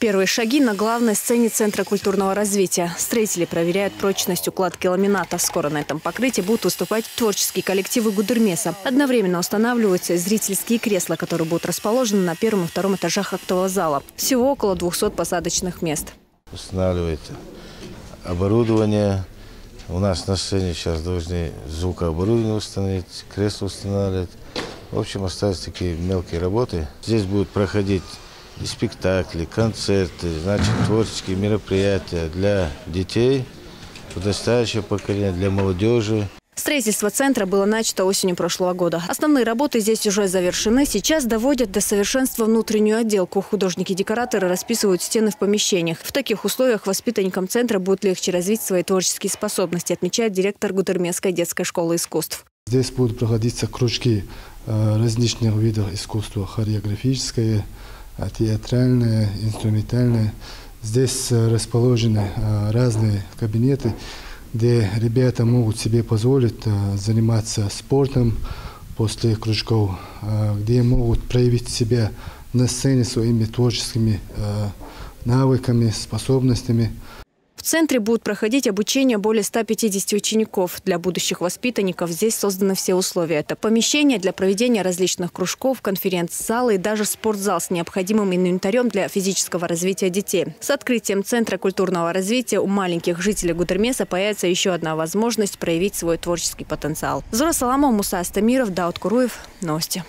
Первые шаги на главной сцене Центра культурного развития. Строители проверяют прочность укладки ламината. Скоро на этом покрытии будут выступать творческие коллективы Гудермеса. Одновременно устанавливаются зрительские кресла, которые будут расположены на первом и втором этажах актового зала. Всего около 200 посадочных мест. Устанавливается оборудование. У нас на сцене сейчас должны звукооборудование установить, кресла устанавливать. В общем, остались такие мелкие работы. Здесь будут проходить и спектакли, концерты, значит, творческие мероприятия для детей, подрастающего поколения, для молодежи. Строительство центра было начато осенью прошлого года. Основные работы здесь уже завершены. Сейчас доводят до совершенства внутреннюю отделку. Художники-декораторы расписывают стены в помещениях. В таких условиях воспитанникам центра будет легче развить свои творческие способности, отмечает директор Гудермесской детской школы искусств. Здесь будут проходиться кружки различных видов искусства: хореографическое, театральное, инструментальное. Здесь расположены разные кабинеты, где ребята могут себе позволить заниматься спортом после кружков, где могут проявить себя на сцене своими творческими навыками, способностями. В центре будут проходить обучение более 150 учеников. Для будущих воспитанников здесь созданы все условия. Это помещения для проведения различных кружков, конференц-залы и даже спортзал с необходимым инвентарем для физического развития детей. С открытием Центра культурного развития у маленьких жителей Гудермеса появится еще одна возможность проявить свой творческий потенциал. Зора Саламова, Муса Астамиров, Дауд Куруев. Новости.